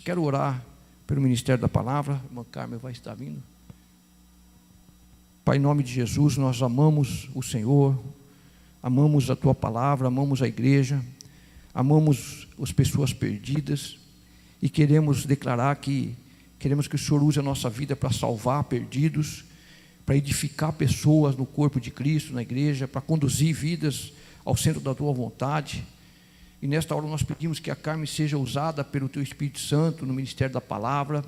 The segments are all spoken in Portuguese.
quero orar pelo ministério da palavra. A irmã Carmen vai estar vindo. Pai, em nome de Jesus, nós amamos o Senhor, amamos a Tua palavra, amamos a igreja, amamos as pessoas perdidas e queremos declarar que queremos que o Senhor use a nossa vida para salvar perdidos, para edificar pessoas no corpo de Cristo, na igreja, para conduzir vidas ao centro da Tua vontade. E nesta hora nós pedimos que a Carmen seja usada pelo Teu Espírito Santo no ministério da palavra,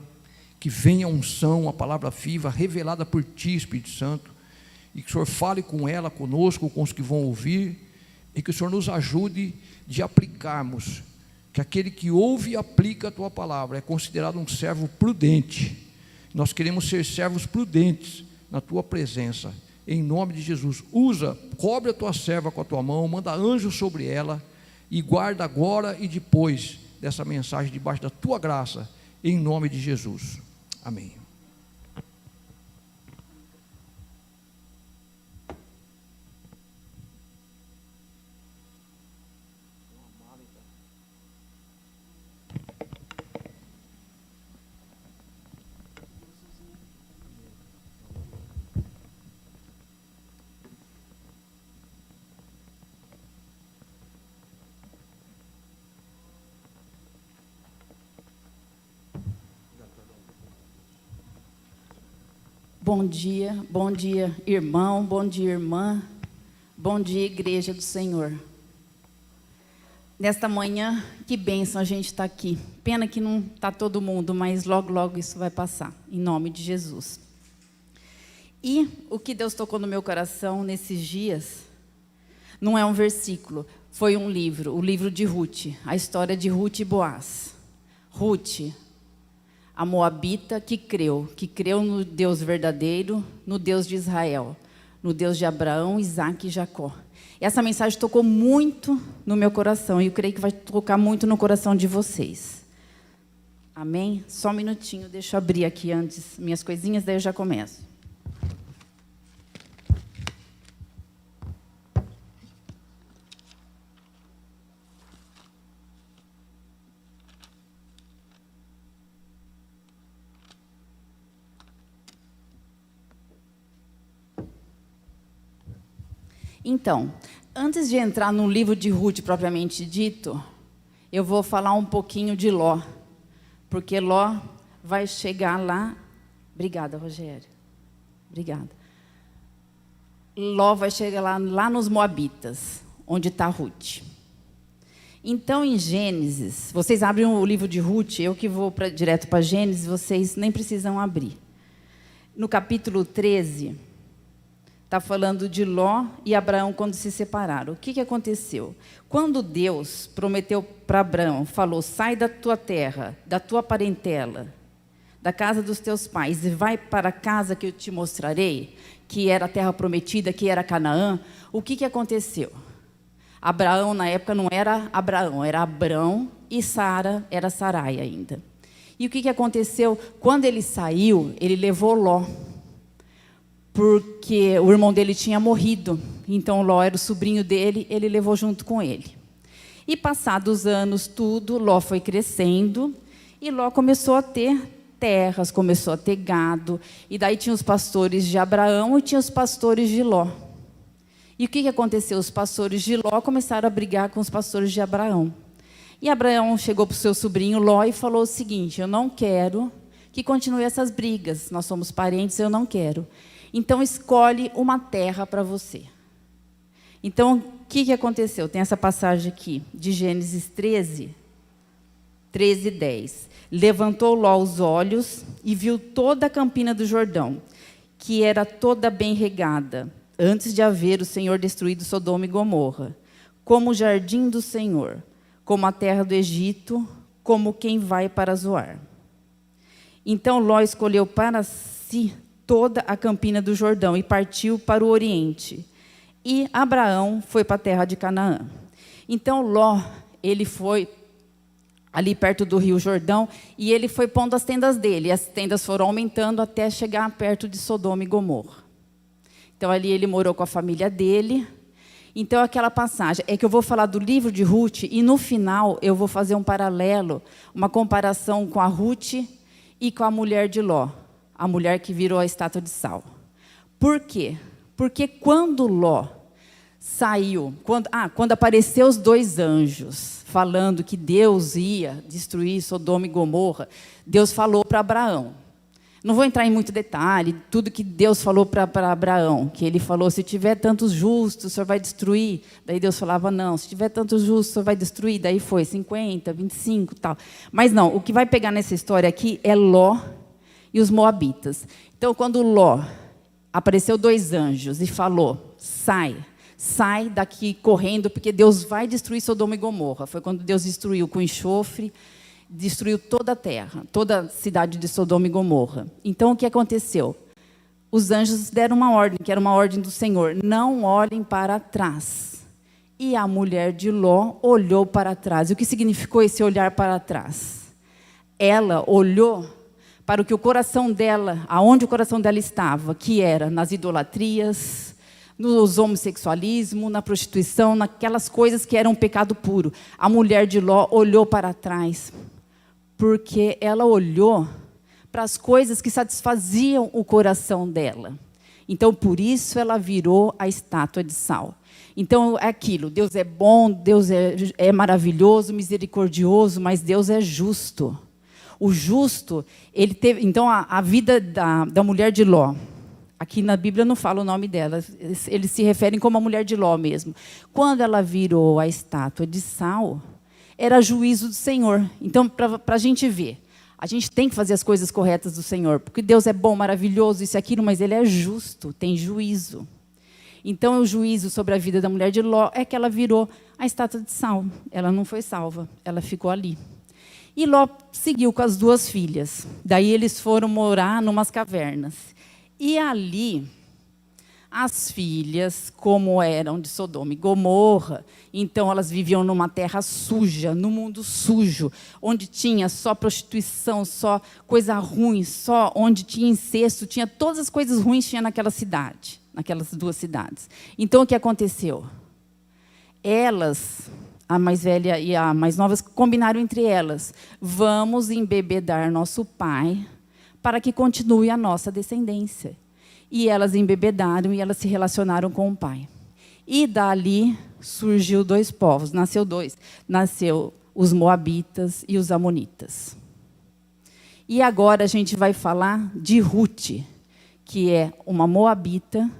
que venha a unção, a palavra viva, revelada por Ti, Espírito Santo, e que o Senhor fale com ela, conosco, com os que vão ouvir, e que o Senhor nos ajude de aplicarmos, que aquele que ouve e aplica a Tua palavra é considerado um servo prudente. Nós queremos ser servos prudentes na Tua presença, em nome de Jesus. Usa, cobre a Tua serva com a Tua mão, manda anjos sobre ela, e guarda agora e depois dessa mensagem debaixo da Tua graça, em nome de Jesus. Amém. Bom dia, irmão, bom dia, irmã, bom dia, igreja do Senhor. Nesta manhã, que bênção a gente está aqui. Pena que não está todo mundo, mas logo, logo isso vai passar, em nome de Jesus. E o que Deus tocou no meu coração nesses dias, não é um versículo, foi um livro, o livro de Ruth, a história de Ruth e Boaz. Ruth, a moabita que creu no Deus verdadeiro, no Deus de Israel, no Deus de Abraão, Isaque e Jacó. Essa mensagem tocou muito no meu coração e eu creio que vai tocar muito no coração de vocês. Amém? Só um minutinho, deixa eu abrir aqui antes minhas coisinhas, daí eu já começo. Então, antes de entrar no livro de Ruth propriamente dito, eu vou falar um pouquinho de Ló, porque Ló vai chegar lá. Obrigada, Rogério. Obrigada. Ló vai chegar lá nos Moabitas, onde está Ruth. Então, em Gênesis, vocês abrem o livro de Ruth, eu que vou direto para Gênesis, vocês nem precisam abrir. No capítulo 13... está falando de Ló e Abraão quando se separaram. O que aconteceu? Quando Deus prometeu para Abraão, falou, sai da tua terra, da tua parentela, da casa dos teus pais, e vai para a casa que eu te mostrarei, que era a terra prometida, que era Canaã. O que aconteceu? Abraão, na época, não era Abraão, era Abrão, e Sara era Sarai ainda. E o que aconteceu? Quando ele saiu, ele levou Ló, porque o irmão dele tinha morrido, então Ló era o sobrinho dele, ele levou junto com ele. E passados anos tudo, Ló foi crescendo, e Ló começou a ter terras, começou a ter gado, e daí tinha os pastores de Abraão e tinha os pastores de Ló. E o que aconteceu? Os pastores de Ló começaram a brigar com os pastores de Abraão. E Abraão chegou para o seu sobrinho Ló e falou o seguinte, eu não quero que continue essas brigas, nós somos parentes, eu não quero. Então, escolhe uma terra para você. Então, o que aconteceu? Tem essa passagem aqui, de Gênesis 13, 10. Levantou Ló os olhos e viu toda a campina do Jordão, que era toda bem regada, antes de haver o Senhor destruído Sodoma e Gomorra, como o jardim do Senhor, como a terra do Egito, como quem vai para Zoar. Então, Ló escolheu para si toda a campina do Jordão e partiu para o Oriente. E Abraão foi para a terra de Canaã. Então, Ló, ele foi ali perto do rio Jordão, e ele foi pondo as tendas dele. E as tendas foram aumentando até chegar perto de Sodoma e Gomorra. Então, ali ele morou com a família dele. Então, aquela passagem, é que eu vou falar do livro de Ruth, e no final eu vou fazer um paralelo, uma comparação com a Ruth e com a mulher de Ló, a mulher que virou a estátua de sal. Por quê? Porque quando Ló saiu, quando apareceu os 2 anjos, falando que Deus ia destruir Sodoma e Gomorra, Deus falou para Abraão. Não vou entrar em muito detalhe, tudo que Deus falou para Abraão, que ele falou, se tiver tantos justos, o Senhor vai destruir. Daí Deus falava, não, se tiver tantos justos, o Senhor vai destruir. Daí foi 50, 25 e tal. Mas não, o que vai pegar nessa história aqui é Ló e os moabitas. Então, quando Ló apareceu 2 anjos e falou, sai daqui correndo, porque Deus vai destruir Sodoma e Gomorra. Foi quando Deus destruiu com enxofre, destruiu toda a terra, toda a cidade de Sodoma e Gomorra. Então, o que aconteceu? Os anjos deram uma ordem, que era uma ordem do Senhor, não olhem para trás. E a mulher de Ló olhou para trás. E o que significou esse olhar para trás? Ela olhou para o que o coração dela, aonde o coração dela estava, que era nas idolatrias, nos homossexualismo, na prostituição, naquelas coisas que eram pecado puro. A mulher de Ló olhou para trás, porque ela olhou para as coisas que satisfaziam o coração dela. Então, por isso, ela virou a estátua de sal. Então, é aquilo, Deus é bom, Deus é maravilhoso, misericordioso, mas Deus é justo. O justo, ele teve... Então, a vida da mulher de Ló, aqui na Bíblia não fala o nome dela, eles se referem como a mulher de Ló mesmo. Quando ela virou a estátua de sal, era juízo do Senhor. Então, para a gente ver, a gente tem que fazer as coisas corretas do Senhor, porque Deus é bom, maravilhoso, isso e aquilo, mas Ele é justo, tem juízo. Então, o juízo sobre a vida da mulher de Ló é que ela virou a estátua de sal. Ela não foi salva, ela ficou ali. E Ló seguiu com as 2 filhas. Daí eles foram morar numas cavernas. E ali, as filhas, como eram de Sodoma e Gomorra, então elas viviam numa terra suja, num mundo sujo, onde tinha só prostituição, só coisa ruim, só onde tinha incesto, tinha todas as coisas ruins tinha naquela cidade, naquelas 2 cidades. Então, o que aconteceu? Elas, a mais velha e a mais nova, combinaram entre elas, vamos embebedar nosso pai para que continue a nossa descendência. E elas embebedaram e elas se relacionaram com o pai. E dali surgiu 2 povos, nasceu 2. Nasceu os moabitas e os amonitas. E agora a gente vai falar de Ruth, que é uma moabita,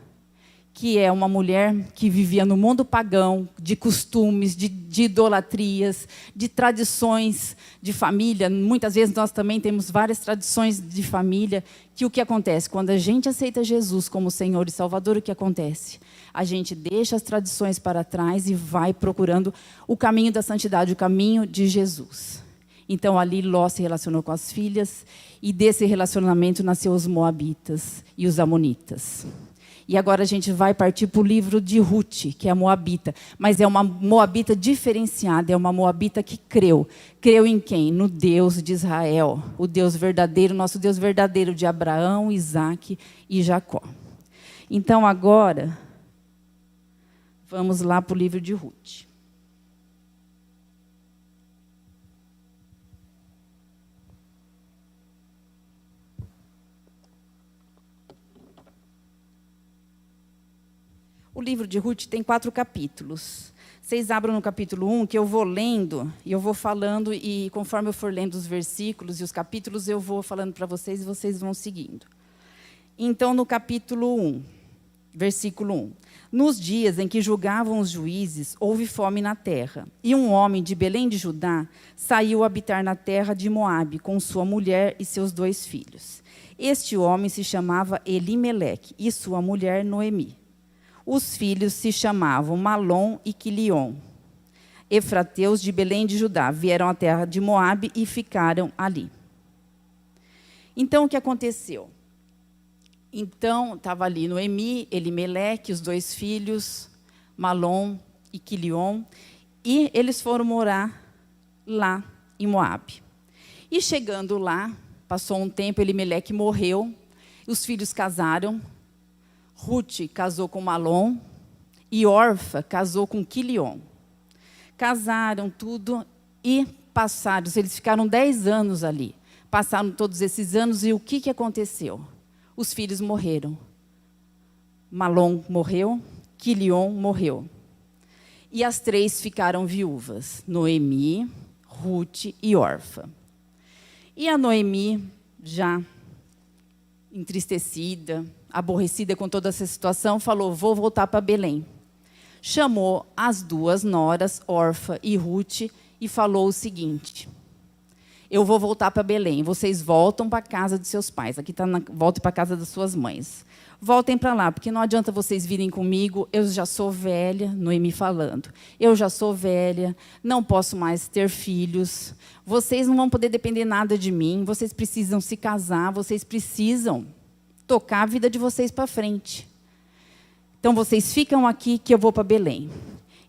que é uma mulher que vivia no mundo pagão, de costumes, de idolatrias, de tradições de família. Muitas vezes nós também temos várias tradições de família, que o que acontece? Quando a gente aceita Jesus como Senhor e Salvador, o que acontece? A gente deixa as tradições para trás e vai procurando o caminho da santidade, o caminho de Jesus. Então, ali Ló se relacionou com as filhas, e desse relacionamento nasceu os moabitas e os amonitas. E agora a gente vai partir para o livro de Ruth, que é a moabita. Mas é uma moabita diferenciada, é uma moabita que creu. Creu em quem? No Deus de Israel, o Deus verdadeiro, nosso Deus verdadeiro, de Abraão, Isaque e Jacó. Então agora, vamos lá para o livro de Ruth. O livro de Ruth tem 4 capítulos. Vocês abram no capítulo 1, que eu vou lendo, e eu vou falando, e conforme eu for lendo os versículos e os capítulos, eu vou falando para vocês, e vocês vão seguindo. Então, no capítulo 1, versículo 1. Nos dias em que julgavam os juízes, houve fome na terra. E um homem de Belém de Judá saiu habitar na terra de Moabe, com sua mulher e seus 2 filhos. Este homem se chamava Elimeleque, e sua mulher Noemi. Os filhos se chamavam Malom e Quilion. Efrateus de Belém de Judá vieram à terra de Moabe e ficaram ali. Então, o que aconteceu? Então, estava ali Noemi, Elimeleque, os 2 filhos, Malom e Quilion, e eles foram morar lá em Moabe. E chegando lá, passou um tempo, Elimeleque morreu, os filhos casaram. Ruth casou com Malom e Orfa casou com Quilion. Casaram tudo e passaram, eles ficaram 10 anos ali. Passaram todos esses anos e o que aconteceu? Os filhos morreram. Malom morreu, Quilion morreu. E as 3 ficaram viúvas, Noemi, Ruth e Orfa. E a Noemi, já entristecida, aborrecida com toda essa situação, falou, vou voltar para Belém. Chamou as 2 noras, Orfa e Ruth, e falou o seguinte, eu vou voltar para Belém, vocês voltam para a casa de seus pais, aqui está, voltem para a casa das suas mães. Voltem para lá, porque não adianta vocês virem comigo, eu já sou velha, Noemi falando, eu já sou velha, não posso mais ter filhos, vocês não vão poder depender nada de mim, vocês precisam se casar, vocês precisam tocar a vida de vocês para frente. Então, vocês ficam aqui que eu vou para Belém.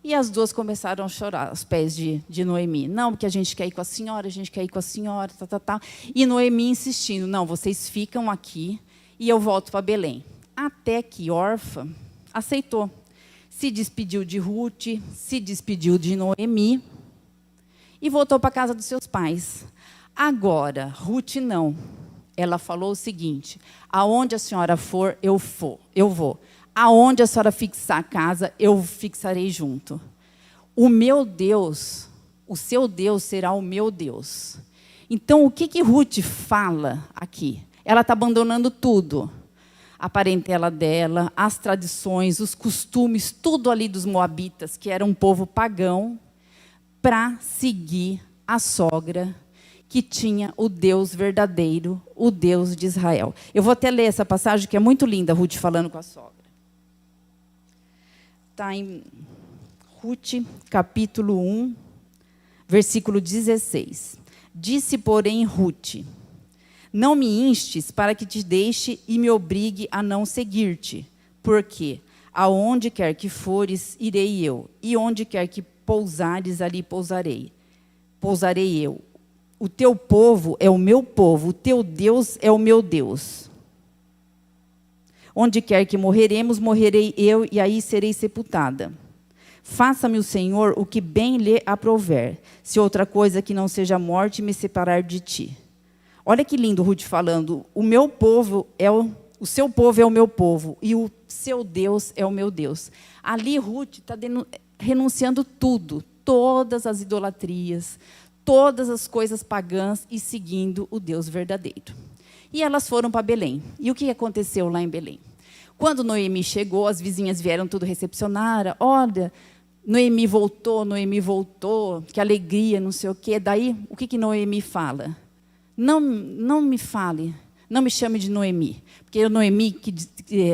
E as 2 começaram a chorar aos pés de Noemi. Não, porque a gente quer ir com a senhora, a gente quer ir com a senhora, tá. E Noemi insistindo, não, vocês ficam aqui e eu volto para Belém. Até que Orfa aceitou. Se despediu de Ruth, se despediu de Noemi e voltou para a casa dos seus pais. Agora, Ruth não. Ela falou o seguinte, aonde a senhora for, eu vou. Aonde a senhora fixar a casa, eu fixarei junto. O meu Deus, o seu Deus será o meu Deus. Então, o que Ruth fala aqui? Ela está abandonando tudo. A parentela dela, as tradições, os costumes, tudo ali dos moabitas, que era um povo pagão, para seguir a sogra, que tinha o Deus verdadeiro, o Deus de Israel. Eu vou até ler essa passagem, que é muito linda, Ruth falando com a sogra. Está em Ruth, capítulo 1, versículo 16. Disse, porém, Ruth, não me instes para que te deixe e me obrigue a não seguir-te, porque aonde quer que fores, irei eu, e onde quer que pousares, ali pousarei eu. O teu povo é o meu povo, o teu Deus é o meu Deus. Onde quer que morreremos, morrerei eu, e aí serei sepultada. Faça-me o Senhor o que bem lhe aprouver, se outra coisa que não seja a morte me separar de ti. Olha que lindo Ruth falando, o meu povo o seu povo é o meu povo, e o seu Deus é o meu Deus. Ali Ruth está renunciando tudo, todas as idolatrias, todas as coisas pagãs e seguindo o Deus verdadeiro. E elas foram para Belém. E o que aconteceu lá em Belém? Quando Noemi chegou, as vizinhas vieram tudo recepcionar. Olha, Noemi voltou, que alegria, não sei o quê. Daí, o que Noemi fala? Não me fale, não me chame de Noemi. Porque Noemi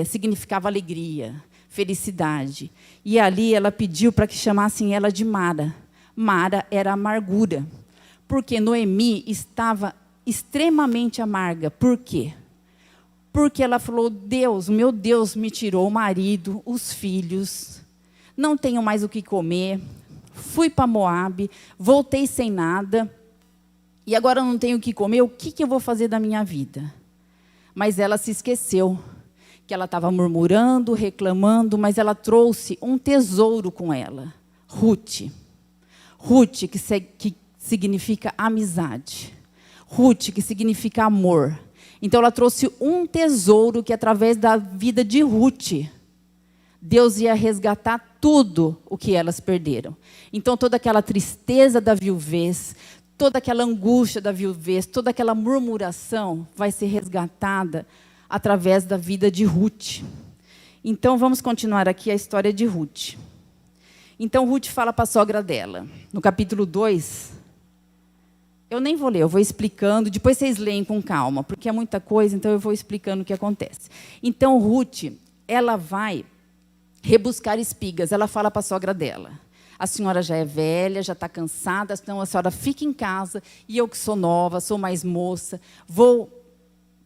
significava alegria, felicidade. E ali ela pediu para que chamassem ela de Mara. Mara era amargura. Porque Noemi estava extremamente amarga. Por quê? Porque ela falou, Deus, meu Deus, me tirou o marido, os filhos, não tenho mais o que comer, fui para Moabe, voltei sem nada, e agora não tenho o que comer, o que eu vou fazer da minha vida? Mas ela se esqueceu, que ela estava murmurando, reclamando, mas ela trouxe um tesouro com ela, Ruth. Ruth, que significa amizade. Ruth, que significa amor. Então, ela trouxe um tesouro que, através da vida de Ruth, Deus ia resgatar tudo o que elas perderam. Então, toda aquela tristeza da viuvez, toda aquela angústia da viuvez, toda aquela murmuração vai ser resgatada através da vida de Ruth. Então, vamos continuar aqui a história de Ruth. Então, Ruth fala para a sogra dela, no capítulo 2... Eu nem vou ler, eu vou explicando, depois vocês leem com calma, porque é muita coisa, então eu vou explicando o que acontece. Então, Ruth, ela vai rebuscar espigas, ela fala para a sogra dela, a senhora já é velha, já está cansada, então a senhora fica em casa, e eu que sou nova, sou mais moça, vou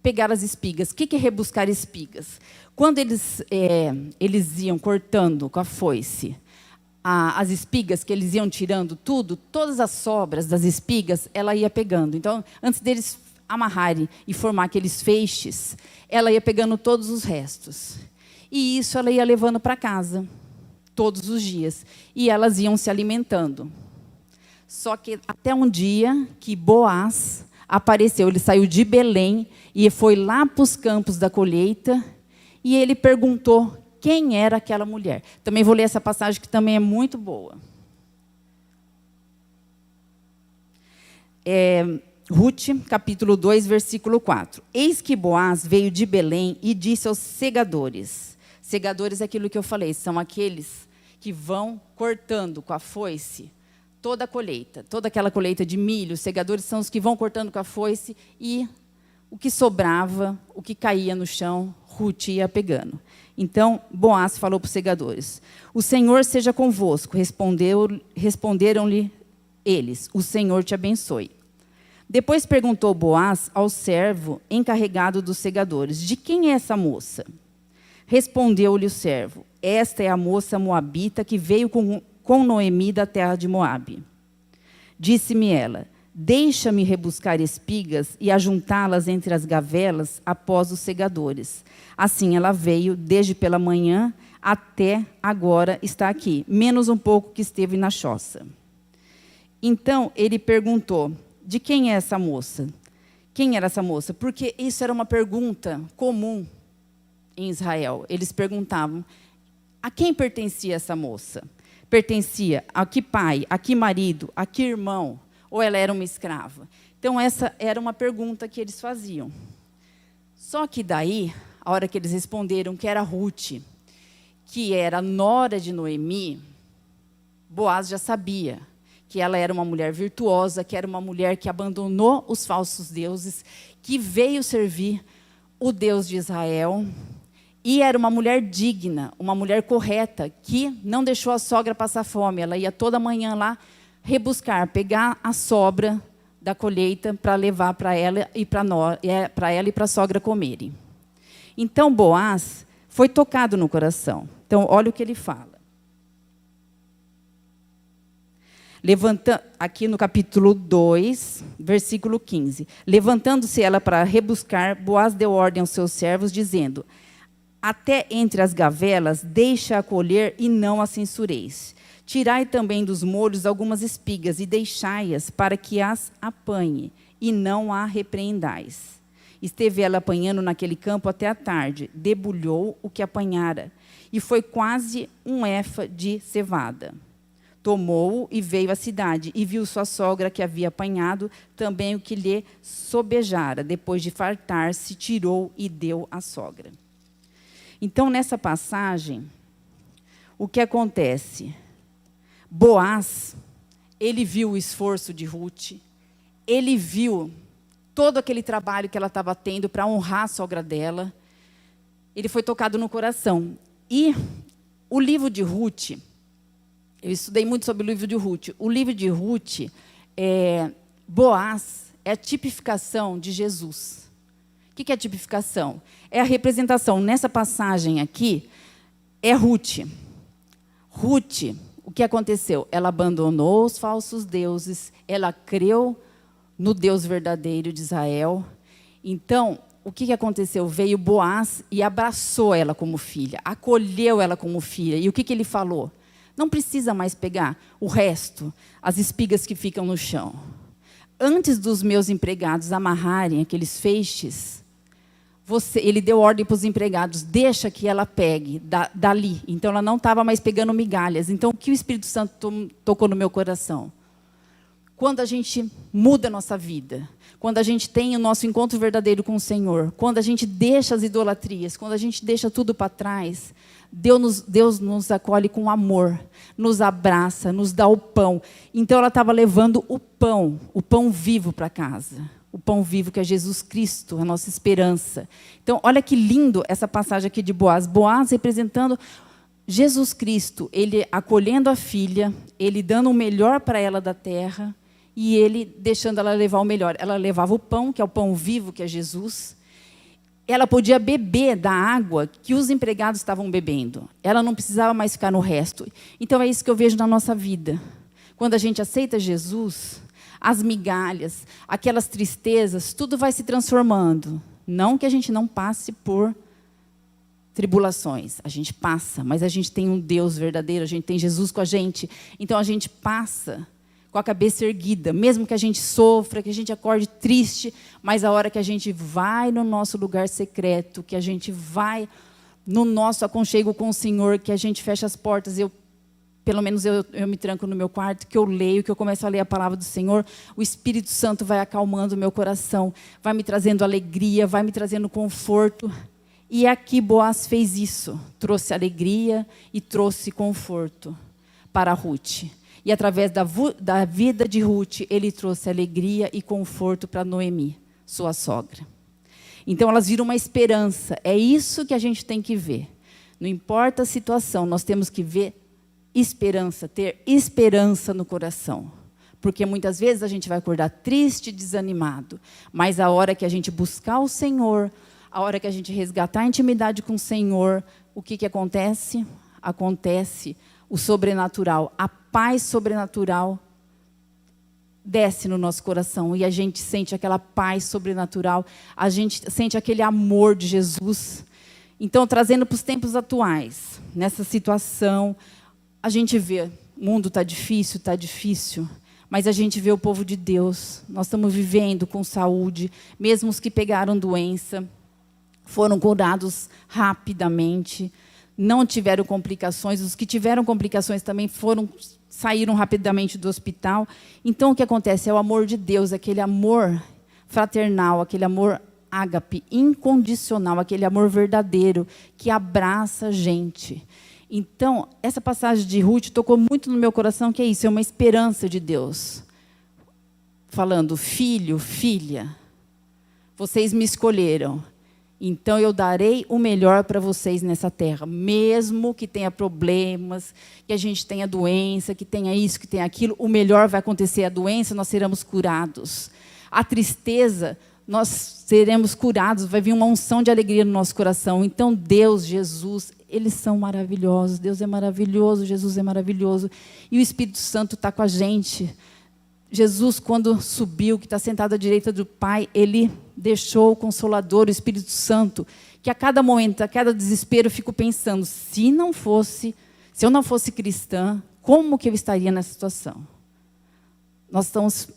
pegar as espigas. O que é rebuscar espigas? Quando eles iam cortando com a foice, as espigas que eles iam tirando tudo, todas as sobras das espigas, ela ia pegando. Então, antes deles amarrarem e formar aqueles feixes, ela ia pegando todos os restos. E isso ela ia levando para casa. todos os dias. E elas iam se alimentando. Só que até um dia que Boaz apareceu, ele saiu de Belém e foi lá para os campos da colheita e ele perguntou quem era aquela mulher. Também vou ler essa passagem que também é muito boa. Ruth, capítulo 2, versículo 4. Eis que Boaz veio de Belém e disse aos segadores. Segadores é aquilo que eu falei, são aqueles que vão cortando com a foice toda a colheita, toda aquela colheita de milho. Os segadores são os que vão cortando com a foice e o que sobrava, o que caía no chão, Ruth ia pegando. Então, Boaz falou para os segadores, o Senhor seja convosco. Responderam-lhe eles, o Senhor te abençoe. Depois perguntou Boaz ao servo encarregado dos segadores, de quem é essa moça? Respondeu-lhe o servo, esta é a moça moabita que veio com Noemi da terra de Moabe. Disse-me ela, deixa-me rebuscar espigas e ajuntá-las entre as gavelas após os segadores. Assim ela veio, desde pela manhã até agora está aqui, menos um pouco que esteve na choça. Então ele perguntou, de quem é essa moça? Quem era essa moça? Porque isso era uma pergunta comum em Israel. Eles perguntavam, a quem pertencia essa moça? Pertencia a que pai, a que marido, a que irmão? Ou ela era uma escrava? Então, essa era uma pergunta que eles faziam. Só que daí, a hora que eles responderam que era Ruth, que era nora de Noemi, Boaz já sabia que ela era uma mulher virtuosa, que era uma mulher que abandonou os falsos deuses, que veio servir o Deus de Israel, e era uma mulher digna, uma mulher correta, que não deixou a sogra passar fome. Ela ia toda manhã lá rebuscar, pegar a sobra da colheita para levar para ela e para a sogra comerem. Então, Boaz foi tocado no coração. Então, olha o que ele fala. Aqui no capítulo 2, versículo 15. Levantando-se ela para rebuscar, Boaz deu ordem aos seus servos, dizendo, até entre as gavelas, deixa-a colher e não a censureis. Tirai também dos molhos algumas espigas e deixai-as para que as apanhe, e não a repreendais. Esteve ela apanhando naquele campo até a tarde, debulhou o que apanhara, e foi quase um efa de cevada. Tomou-o e veio à cidade, e viu sua sogra que havia apanhado, também o que lhe sobejara. Depois de fartar-se, tirou e deu à sogra. Então, nessa passagem, o que acontece? Boaz, ele viu o esforço de Ruth, ele viu todo aquele trabalho que ela estava tendo para honrar a sogra dela, ele foi tocado no coração. E o livro de Ruth, eu estudei muito sobre o livro de Ruth. O livro de Ruth, Boaz, é a tipificação de Jesus. O que é a tipificação? É a representação. Nessa passagem aqui, é Ruth. Ruth, o que aconteceu? Ela abandonou os falsos deuses, ela creu no Deus verdadeiro de Israel. Então, o que aconteceu? Veio Boaz e abraçou ela como filha, acolheu ela como filha. E o que ele falou? Não precisa mais pegar o resto, as espigas que ficam no chão. Antes dos meus empregados amarrarem aqueles feixes, ele deu ordem para os empregados, deixa que ela pegue dali. Então, ela não estava mais pegando migalhas. Então, o que o Espírito Santo tocou no meu coração? Quando a gente muda a nossa vida, quando a gente tem o nosso encontro verdadeiro com o Senhor, quando a gente deixa as idolatrias, quando a gente deixa tudo para trás, Deus nos acolhe com amor, nos abraça, nos dá o pão. Então, ela estava levando o pão vivo para casa. O pão vivo que é Jesus Cristo, a nossa esperança. Então, olha que lindo essa passagem aqui de Boaz. Boaz representando Jesus Cristo, ele acolhendo a filha, ele dando o melhor para ela da terra, e ele deixando ela levar o melhor. Ela levava o pão, que é o pão vivo, que é Jesus. Ela podia beber da água que os empregados estavam bebendo. Ela não precisava mais ficar no resto. Então, é isso que eu vejo na nossa vida. Quando a gente aceita Jesus, as migalhas, aquelas tristezas, tudo vai se transformando. Não que a gente não passe por tribulações, a gente passa, mas a gente tem um Deus verdadeiro, a gente tem Jesus com a gente, então a gente passa com a cabeça erguida, mesmo que a gente sofra, que a gente acorde triste, mas a hora que a gente vai no nosso lugar secreto, que a gente vai no nosso aconchego com o Senhor, que a gente fecha as portas, pelo menos eu me tranco no meu quarto, que eu leio, que eu começo a ler a palavra do Senhor, o Espírito Santo vai acalmando o meu coração, vai me trazendo alegria, vai me trazendo conforto. E aqui Boaz fez isso, trouxe alegria e trouxe conforto para Ruth. E através da vida de Ruth, ele trouxe alegria e conforto para Noemi, sua sogra. Então elas viram uma esperança, é isso que a gente tem que ver. Não importa a situação, nós temos que ver esperança, ter esperança no coração. Porque muitas vezes a gente vai acordar triste, desanimado, mas a hora que a gente buscar o Senhor, a hora que a gente resgatar a intimidade com o Senhor, o que acontece? Acontece o sobrenatural, a paz sobrenatural desce no nosso coração e a gente sente aquela paz sobrenatural, a gente sente aquele amor de Jesus. Então, trazendo para os tempos atuais, nessa situação, a gente vê, o mundo está difícil, mas a gente vê o povo de Deus, nós estamos vivendo com saúde, mesmo os que pegaram doença, foram curados rapidamente, não tiveram complicações, os que tiveram complicações também saíram rapidamente do hospital. Então, o que acontece? É o amor de Deus, aquele amor fraternal, aquele amor ágape, incondicional, aquele amor verdadeiro, que abraça a gente. Então, essa passagem de Ruth tocou muito no meu coração, que é isso, é uma esperança de Deus. Falando, filho, filha, vocês me escolheram. Então, eu darei o melhor para vocês nessa terra, mesmo que tenha problemas, que a gente tenha doença, que tenha isso, que tenha aquilo, o melhor vai acontecer. A doença, nós seremos curados. A tristeza, nós seremos curados, vai vir uma unção de alegria no nosso coração. Então, Deus, Jesus, eles são maravilhosos. Deus é maravilhoso, Jesus é maravilhoso. E o Espírito Santo está com a gente. Jesus, quando subiu, que está sentado à direita do Pai, ele deixou o Consolador, o Espírito Santo, que a cada momento, a cada desespero, eu fico pensando, se eu não fosse cristã, como que eu estaria nessa situação? Nós estamos,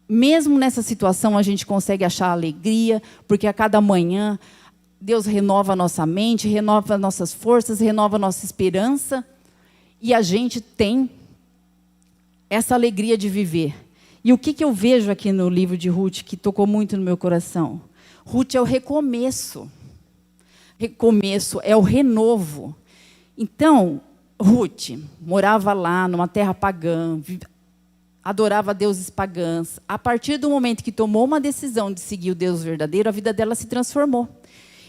mesmo nessa situação, a gente consegue achar alegria, porque a cada manhã, Deus renova a nossa mente, renova nossas forças, renova a nossa esperança, e a gente tem essa alegria de viver. E o que eu vejo aqui no livro de Ruth, que tocou muito no meu coração? Ruth é o recomeço. Recomeço é o renovo. Então, Ruth morava lá, numa terra pagã, adorava deuses pagãs. A partir do momento que tomou uma decisão de seguir o Deus verdadeiro, a vida dela se transformou.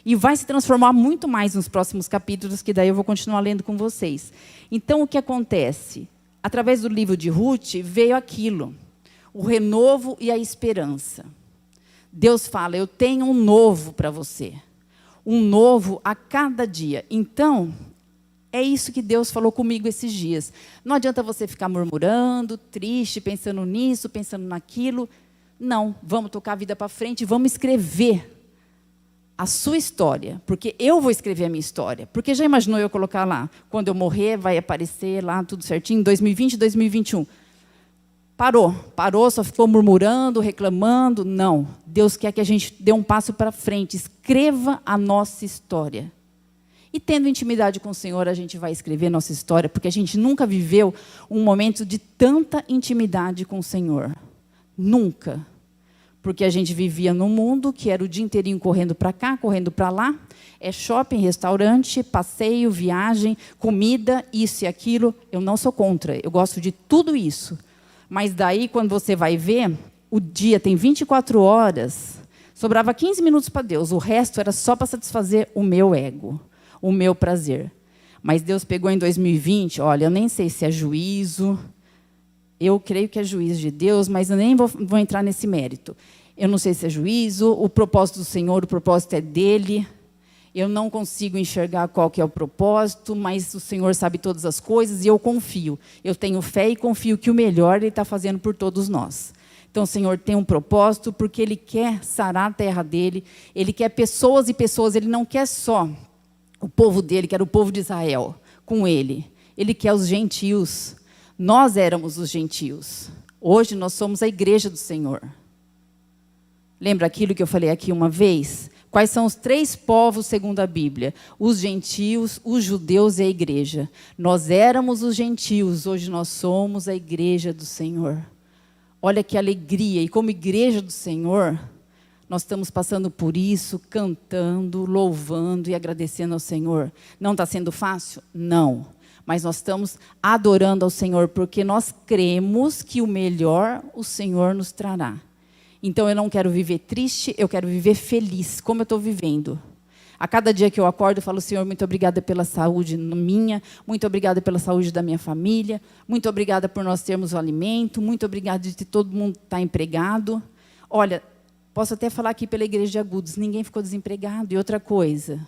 E vai se transformar muito mais nos próximos capítulos, que daí eu vou continuar lendo com vocês. Então, o que acontece? Através do livro de Ruth, veio aquilo. O renovo e a esperança. Deus fala, eu tenho um novo para você. Um novo a cada dia. Então, é isso que Deus falou comigo esses dias. Não adianta você ficar murmurando, triste, pensando nisso, pensando naquilo. Não, vamos tocar a vida para frente, vamos escrever a sua história. Porque eu vou escrever a minha história. Porque já imaginou eu colocar lá, quando eu morrer, vai aparecer lá tudo certinho, 2020, 2021. Parou, só ficou murmurando, reclamando. Não, Deus quer que a gente dê um passo para frente, escreva a nossa história. E tendo intimidade com o Senhor, a gente vai escrever a nossa história, porque a gente nunca viveu um momento de tanta intimidade com o Senhor. Nunca. Porque a gente vivia num mundo que era o dia inteirinho correndo para cá, correndo para lá. É shopping, restaurante, passeio, viagem, comida, isso e aquilo. Eu não sou contra, eu gosto de tudo isso. Mas daí, quando você vai ver, o dia tem 24 horas, sobrava 15 minutos para Deus. O resto era só para satisfazer o meu ego, o meu prazer. Mas Deus pegou em 2020, olha, eu nem sei se é juízo, eu creio que é juízo de Deus, mas eu nem vou entrar nesse mérito. Eu não sei se é juízo, o propósito do Senhor, o propósito é dele. Eu não consigo enxergar qual que é o propósito, mas o Senhor sabe todas as coisas e eu confio. Eu tenho fé e confio que o melhor Ele está fazendo por todos nós. Então, o Senhor tem um propósito porque Ele quer sarar a terra dele, Ele quer pessoas e pessoas, Ele não quer só o povo dele, que era o povo de Israel, com ele. Ele quer os gentios. Nós éramos os gentios. Hoje nós somos a igreja do Senhor. Lembra aquilo que eu falei aqui uma vez? Quais são os 3 povos segundo a Bíblia? Os gentios, os judeus e a igreja. Nós éramos os gentios, hoje nós somos a igreja do Senhor. Olha que alegria. E como igreja do Senhor, nós estamos passando por isso, cantando, louvando e agradecendo ao Senhor. Não está sendo fácil? Não. Mas nós estamos adorando ao Senhor, porque nós cremos que o melhor o Senhor nos trará. Então, eu não quero viver triste, eu quero viver feliz, como eu estou vivendo. A cada dia que eu acordo, eu falo, Senhor, muito obrigada pela saúde minha, muito obrigada pela saúde da minha família, muito obrigada por nós termos o alimento, muito obrigada de todo mundo estar empregado. Olha, posso até falar aqui pela igreja de Agudos, ninguém ficou desempregado. E outra coisa,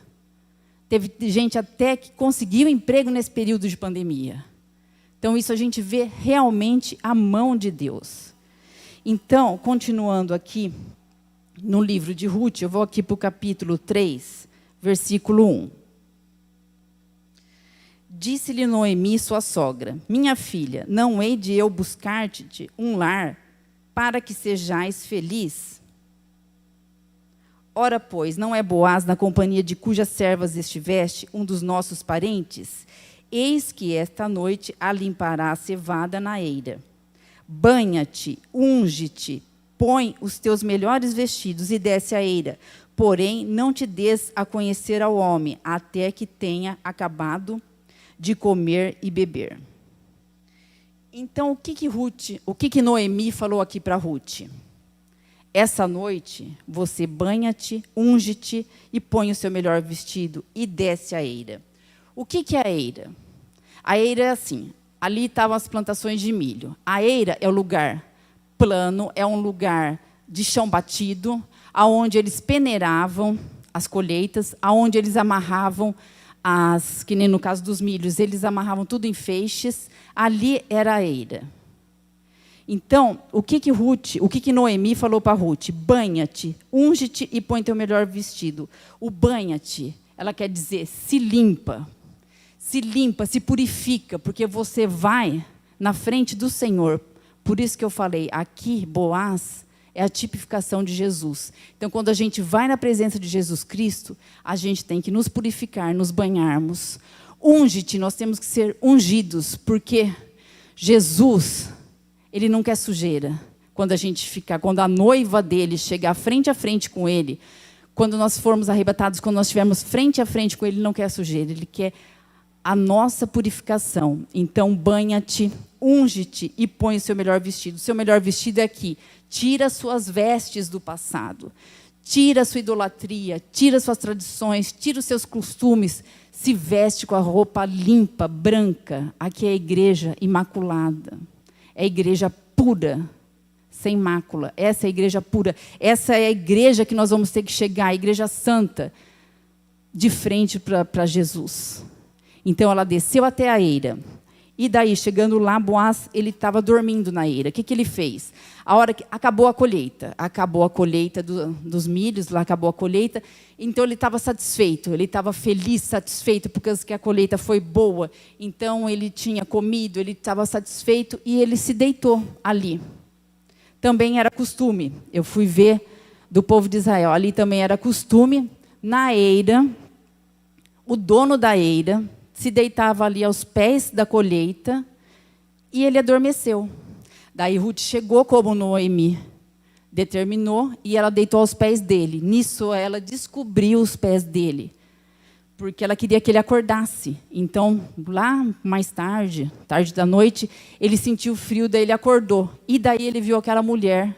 teve gente até que conseguiu emprego nesse período de pandemia. Então, isso a gente vê realmente a mão de Deus. Então, continuando aqui, no livro de Ruth, eu vou aqui para o capítulo 3, versículo 1. Disse-lhe Noemi, sua sogra, minha filha, não hei de eu buscar-te um lar para que sejais feliz? Ora, pois, não é Boaz na companhia de cujas servas estiveste, um dos nossos parentes? Eis que esta noite a limpará a cevada na eira. Banha-te, unge-te, põe os teus melhores vestidos e desce a eira. Porém, não te des a conhecer ao homem, até que tenha acabado de comer e beber. Então, o que Noemi falou aqui para Ruth? Essa noite, você banha-te, unge-te e põe o seu melhor vestido e desce a eira. O que é a eira? A eira é assim, ali estavam as plantações de milho. A eira é o lugar plano, é um lugar de chão batido, aonde eles peneiravam as colheitas, aonde eles amarravam que nem no caso dos milhos, eles amarravam tudo em feixes. Ali era a eira. Então, o que Noemi falou para Ruth? Banha-te, unge-te e põe teu melhor vestido. O banha-te, ela quer dizer se limpa, se purifica, porque você vai na frente do Senhor. Por isso que eu falei, aqui, Boaz é a tipificação de Jesus. Então, quando a gente vai na presença de Jesus Cristo, a gente tem que nos purificar, nos banharmos. Unge-te, nós temos que ser ungidos, porque Jesus, ele não quer sujeira. Quando a noiva dele chegar frente a frente com ele, quando nós formos arrebatados, quando nós estivermos frente a frente com ele, ele não quer sujeira, ele quer a nossa purificação. Então, banha-te, unge-te e põe o seu melhor vestido. O seu melhor vestido é aqui. Tira suas vestes do passado. Tira a sua idolatria, tira suas tradições, tira os seus costumes. Se veste com a roupa limpa, branca. Aqui é a igreja imaculada. É a igreja pura, sem mácula. Essa é a igreja pura. Essa é a igreja que nós vamos ter que chegar, a igreja santa, de frente para Jesus. Então, ela desceu até a eira. E daí, chegando lá, Boaz, ele estava dormindo na eira. O que ele fez? A hora que acabou a colheita dos milhos, lá acabou a colheita. Então, ele estava satisfeito, ele estava feliz, satisfeito, porque a colheita foi boa. Então, ele tinha comido, ele estava satisfeito e ele se deitou ali. Também era costume, eu fui ver do povo de Israel, ali também era costume, na eira, o dono da eira se deitava ali aos pés da colheita e ele adormeceu. Daí Ruth chegou como Noemi determinou e ela deitou aos pés dele. Nisso ela descobriu os pés dele, porque ela queria que ele acordasse. Então, lá mais tarde da noite, ele sentiu frio, daí ele acordou. E daí ele viu aquela mulher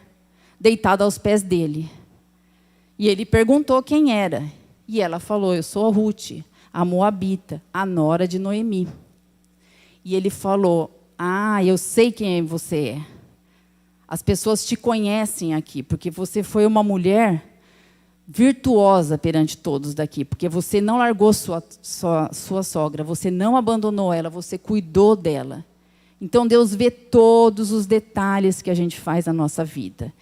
deitada aos pés dele. E ele perguntou quem era. E ela falou, eu sou a Ruth, a moabita, a nora de Noemi. E ele falou, eu sei quem você é. As pessoas te conhecem aqui, porque você foi uma mulher virtuosa perante todos daqui, porque você não largou sua sogra, você não abandonou ela, você cuidou dela. Então, Deus vê todos os detalhes que a gente faz na nossa vida.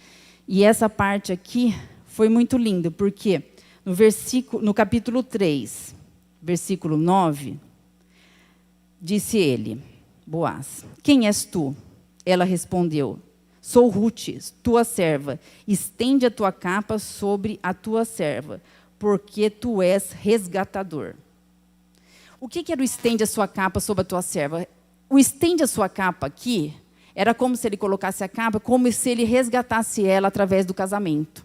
E essa parte aqui foi muito linda, porque no capítulo 3... versículo 9, disse ele, Boaz, quem és tu? Ela respondeu, sou Ruth, tua serva. Estende a tua capa sobre a tua serva, porque tu és resgatador. O que era o estende a sua capa sobre a tua serva? O estende a sua capa aqui era como se ele colocasse a capa, como se ele resgatasse ela através do casamento.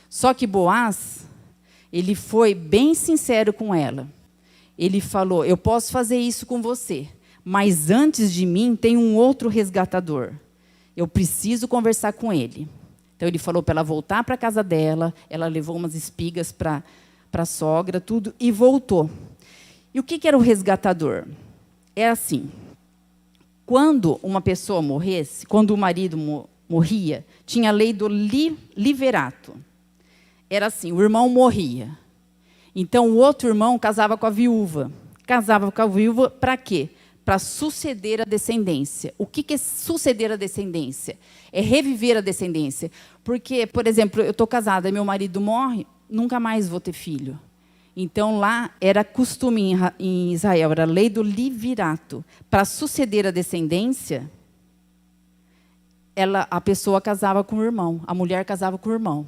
Só que Boaz, ele foi bem sincero com ela. Ele falou, eu posso fazer isso com você, mas antes de mim tem um outro resgatador. Eu preciso conversar com ele. Então, ele falou para ela voltar para a casa dela, ela levou umas espigas para a sogra, tudo, e voltou. E o que era o resgatador? É assim, quando uma pessoa morresse, quando o marido morria, tinha a lei do liverato. Era assim, o irmão morria. Então, o outro irmão casava com a viúva. Casava com a viúva para quê? Para suceder a descendência. O que é suceder a descendência? É reviver a descendência. Porque, por exemplo, eu estou casada, meu marido morre, nunca mais vou ter filho. Então, lá era costume em Israel, era a lei do liverato. Para suceder a descendência, a pessoa casava com o irmão, a mulher casava com o irmão.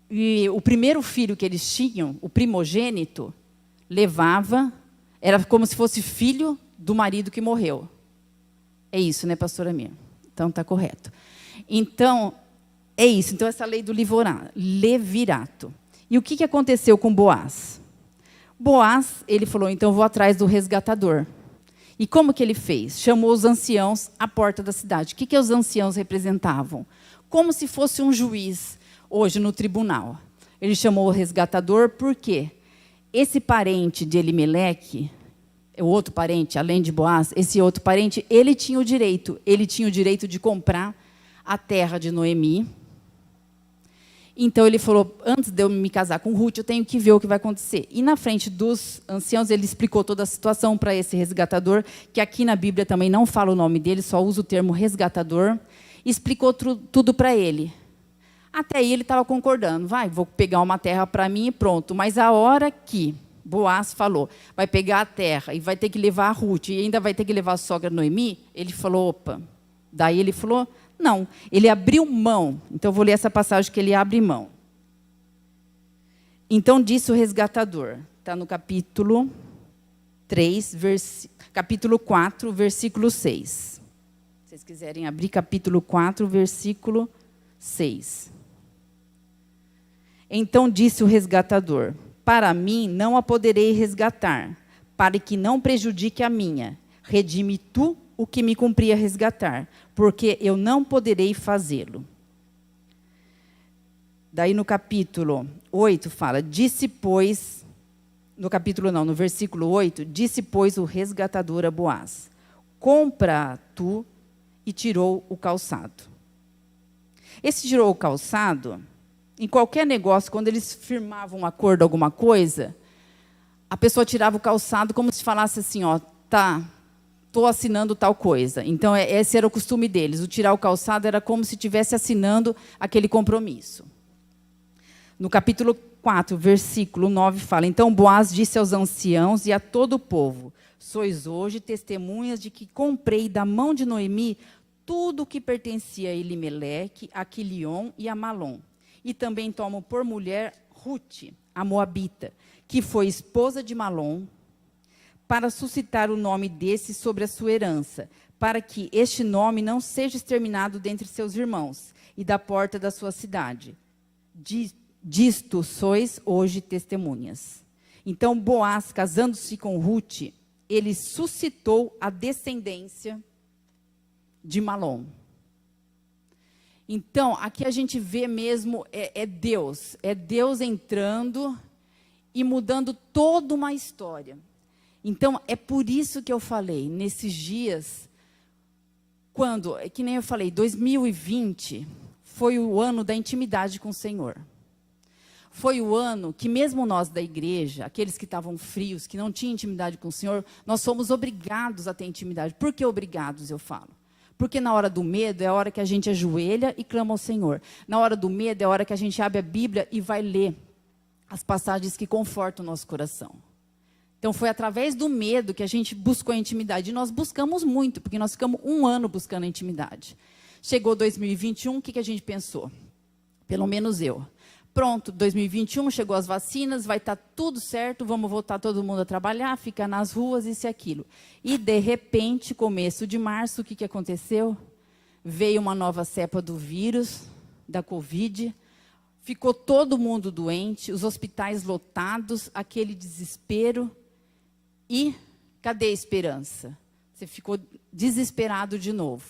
E o primeiro filho que eles tinham, o primogênito, levava... Era como se fosse filho do marido que morreu. É isso, né, pastora Mir? Então, está correto. Então, é isso. Então, essa lei do levirato. E o que aconteceu com Boaz? Boaz, ele falou, então, vou atrás do resgatador. E como que ele fez? Chamou os anciãos à porta da cidade. O que os anciãos representavam? Como se fosse um juiz, hoje, no tribunal. Ele chamou o resgatador, por quê? Esse parente de Elimeleque, o outro parente, além de Boaz, esse outro parente, ele tinha o direito de comprar a terra de Noemi. Então, ele falou, antes de eu me casar com Ruth, eu tenho que ver o que vai acontecer. E, na frente dos anciãos, ele explicou toda a situação para esse resgatador, que aqui na Bíblia também não fala o nome dele, só usa o termo resgatador, e explicou tudo para ele. Até aí ele estava concordando, vou pegar uma terra para mim e pronto. Mas a hora que Boaz falou, vai pegar a terra e vai ter que levar a Ruth, e ainda vai ter que levar a sogra Noemi, ele falou, opa. Daí ele falou, não, ele abriu mão. Então, eu vou ler essa passagem que ele abre mão. Então, disse o resgatador, está no capítulo 4, versículo 6. Se vocês quiserem abrir, capítulo 4, versículo 6. Então disse o resgatador, para mim não a poderei resgatar, para que não prejudique a minha. Redime tu o que me cumpria resgatar, porque eu não poderei fazê-lo. Daí no capítulo 8 fala, no versículo 8, disse, pois, o resgatador a Boaz, compra tu, e tirou o calçado. Esse tirou o calçado... Em qualquer negócio, quando eles firmavam um acordo, alguma coisa, a pessoa tirava o calçado como se falasse assim, estou assinando tal coisa. Então, esse era o costume deles. O tirar o calçado era como se estivesse assinando aquele compromisso. No capítulo 4, versículo 9, fala, então Boaz disse aos anciãos e a todo o povo, sois hoje testemunhas de que comprei da mão de Noemi tudo o que pertencia a Elimeleque, a Quilion e a Malom. E também tomo por mulher Ruth, a Moabita, que foi esposa de Malom, para suscitar o nome desse sobre a sua herança, para que este nome não seja exterminado dentre seus irmãos, e da porta da sua cidade. Disto sois hoje testemunhas. Então, Boaz, casando-se com Ruth, ele suscitou a descendência de Malom. Então, aqui a gente vê mesmo, é Deus entrando e mudando toda uma história. Então, é por isso que eu falei, nesses dias, que nem eu falei, 2020 foi o ano da intimidade com o Senhor. Foi o ano que mesmo nós da igreja, aqueles que estavam frios, que não tinham intimidade com o Senhor, nós somos obrigados a ter intimidade. Por que obrigados, eu falo? Porque na hora do medo é a hora que a gente ajoelha e clama ao Senhor. Na hora do medo é a hora que a gente abre a Bíblia e vai ler as passagens que confortam o nosso coração. Então, foi através do medo que a gente buscou a intimidade. E nós buscamos muito, porque nós ficamos 1 ano buscando a intimidade. Chegou 2021, o que a gente pensou? Pelo menos eu. Pronto, 2021, chegou as vacinas, vai estar tudo certo, vamos voltar todo mundo a trabalhar, ficar nas ruas, isso e aquilo. E, de repente, começo de março, o que aconteceu? Veio uma nova cepa do vírus, da Covid, ficou todo mundo doente, os hospitais lotados, aquele desespero. E cadê a esperança? Você ficou desesperado de novo.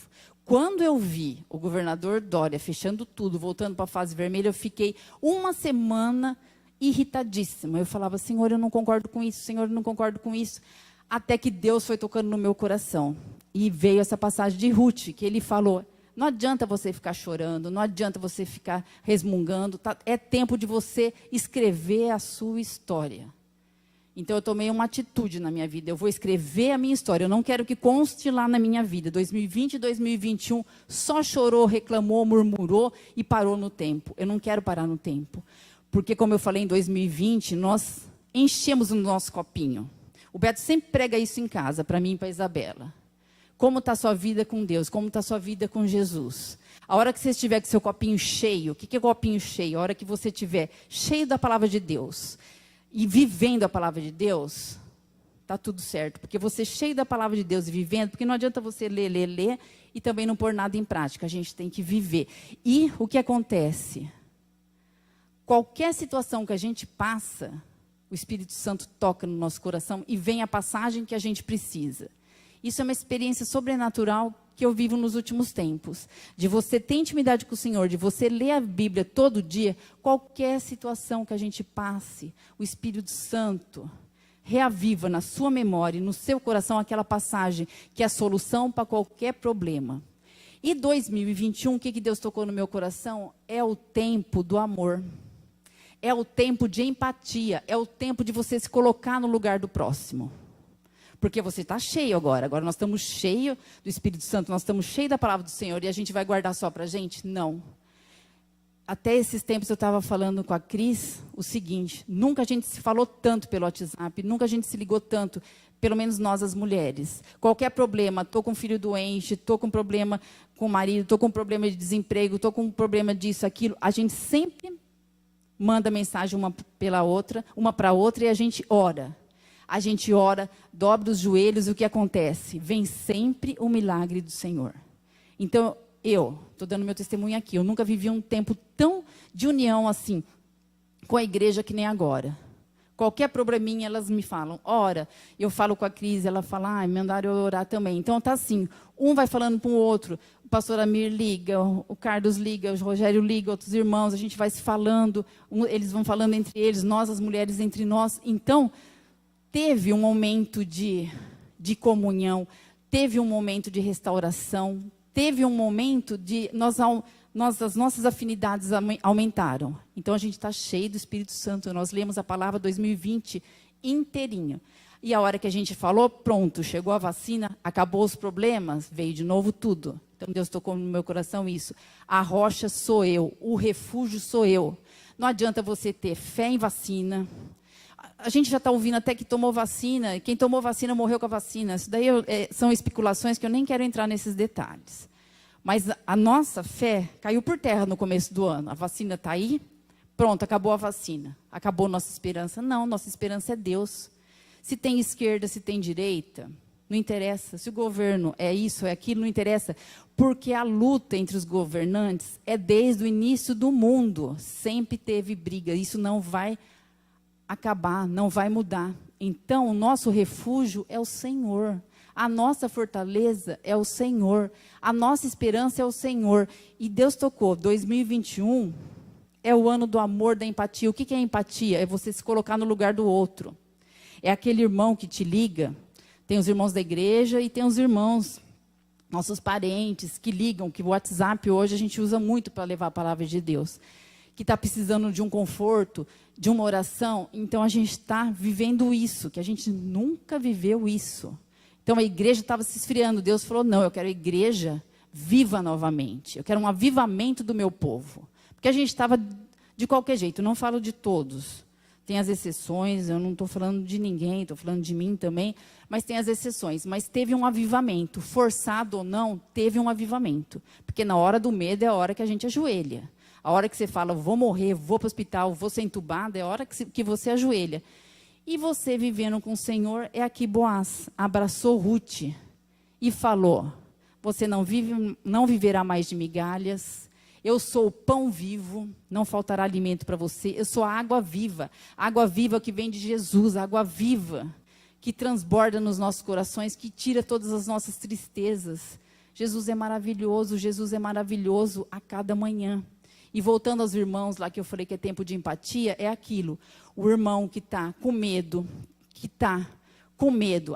Quando eu vi o governador Dória fechando tudo, voltando para a fase vermelha, eu fiquei 1 semana irritadíssima. Eu falava, Senhor, eu não concordo com isso, Senhor, eu não concordo com isso. Até que Deus foi tocando no meu coração. E veio essa passagem de Ruth, que ele falou, não adianta você ficar chorando, não adianta você ficar resmungando, tá? É tempo de você escrever a sua história. Então, eu tomei uma atitude na minha vida. Eu vou escrever a minha história. Eu não quero que conste lá na minha vida. 2020 e 2021 só chorou, reclamou, murmurou e parou no tempo. Eu não quero parar no tempo. Porque, como eu falei, em 2020, nós enchemos o nosso copinho. O Beto sempre prega isso em casa, para mim e para a Isabela. Como está a sua vida com Deus? Como está a sua vida com Jesus? A hora que você estiver com seu copinho cheio, o que é copinho cheio? A hora que você estiver cheio da palavra de Deus e vivendo a palavra de Deus, está tudo certo. Porque você cheio da palavra de Deus e vivendo, porque não adianta você ler e também não pôr nada em prática. A gente tem que viver. E o que acontece? Qualquer situação que a gente passa, o Espírito Santo toca no nosso coração e vem a passagem que a gente precisa. Isso é uma experiência sobrenatural que eu vivo nos últimos tempos. De você ter intimidade com o Senhor, de você ler a Bíblia todo dia, qualquer situação que a gente passe, o Espírito Santo reaviva na sua memória e no seu coração aquela passagem que é a solução para qualquer problema. E 2021, o que Deus tocou no meu coração? É o tempo do amor. É o tempo de empatia. É o tempo de você se colocar no lugar do próximo. Porque você está cheio agora. Agora nós estamos cheios do Espírito Santo, nós estamos cheios da palavra do Senhor e a gente vai guardar só para a gente? Não. Até esses tempos eu estava falando com a Cris o seguinte, nunca a gente se falou tanto pelo WhatsApp, nunca a gente se ligou tanto, pelo menos nós as mulheres. Qualquer problema, estou com um filho doente, estou com problema com o marido, estou com problema de desemprego, estou com problema disso, aquilo, a gente sempre manda mensagem uma para outra e a gente ora. A gente ora, dobra os joelhos, e o que acontece? Vem sempre o milagre do Senhor. Então, eu estou dando meu testemunho aqui, eu nunca vivi um tempo tão de união assim, com a igreja que nem agora. Qualquer probleminha, elas me falam, ora. Eu falo com a Cris, ela fala, mandaram eu orar também. Então, tá assim, um vai falando para o outro, o pastor Amir liga, o Carlos liga, o Rogério liga, outros irmãos, a gente vai se falando, eles vão falando entre eles, nós, as mulheres, entre nós. Então, teve um momento de comunhão, teve um momento de restauração, teve um momento de... as nossas afinidades aumentaram. Então, a gente está cheio do Espírito Santo. Nós lemos a palavra 2020 inteirinho. E a hora que a gente falou, pronto, chegou a vacina, acabou os problemas, veio de novo tudo. Então, Deus tocou no meu coração isso. A rocha sou eu, o refúgio sou eu. Não adianta você ter fé em vacina. A gente já está ouvindo até que tomou vacina, quem tomou vacina morreu com a vacina. Isso daí são especulações que eu nem quero entrar nesses detalhes. Mas a nossa fé caiu por terra no começo do ano. A vacina está aí, pronto, acabou a vacina. Acabou nossa esperança. Não, nossa esperança é Deus. Se tem esquerda, se tem direita, não interessa. Se o governo é isso, é aquilo, não interessa. Porque a luta entre os governantes é desde o início do mundo. Sempre teve briga. Isso não vai acabar, não vai mudar. Então, o nosso refúgio é o Senhor. A nossa fortaleza é o Senhor. A nossa esperança é o Senhor. E Deus tocou. 2021 é o ano do amor, da empatia. O que é empatia? É você se colocar no lugar do outro. É aquele irmão que te liga. Tem os irmãos da igreja e tem os irmãos, nossos parentes, que ligam, que o WhatsApp hoje a gente usa muito para levar a palavra de Deus. Que está precisando de um conforto, de uma oração. Então, a gente está vivendo isso, que a gente nunca viveu isso. Então, a igreja estava se esfriando. Deus falou, não, eu quero a igreja viva novamente. Eu quero um avivamento do meu povo. Porque a gente estava de qualquer jeito, não falo de todos. Tem as exceções, eu não estou falando de ninguém, estou falando de mim também, mas tem as exceções. Mas teve um avivamento, forçado ou não, teve um avivamento. Porque na hora do medo é a hora que a gente ajoelha. A hora que você fala, vou morrer, vou para o hospital, vou ser entubada, é a hora que você ajoelha. E você vivendo com o Senhor, é aqui Boaz abraçou Ruth e falou, você não viverá mais de migalhas, eu sou o pão vivo, não faltará alimento para você, eu sou a água viva que vem de Jesus, a água viva, que transborda nos nossos corações, que tira todas as nossas tristezas. Jesus é maravilhoso a cada manhã. E voltando aos irmãos lá que eu falei que é tempo de empatia, é aquilo. O irmão que está com medo,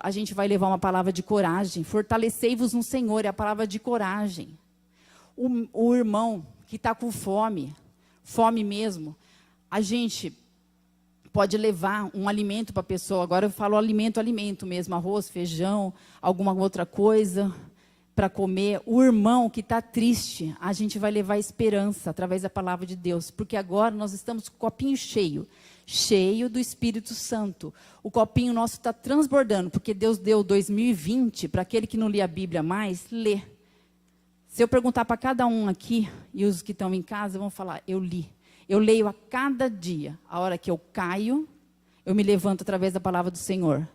a gente vai levar uma palavra de coragem. Fortalecei-vos no Senhor, é a palavra de coragem. O irmão que está com fome mesmo, a gente pode levar um alimento para a pessoa. Agora eu falo alimento mesmo, arroz, feijão, alguma outra coisa para comer. O irmão que está triste, a gente vai levar esperança através da palavra de Deus, porque agora nós estamos com o copinho cheio do Espírito Santo. O copinho nosso está transbordando, porque Deus deu 2020, para aquele que não lê a Bíblia mais, lê. Se eu perguntar para cada um aqui, e os que estão em casa vão falar, eu li. Eu leio a cada dia. A hora que eu caio, eu me levanto através da palavra do Senhor.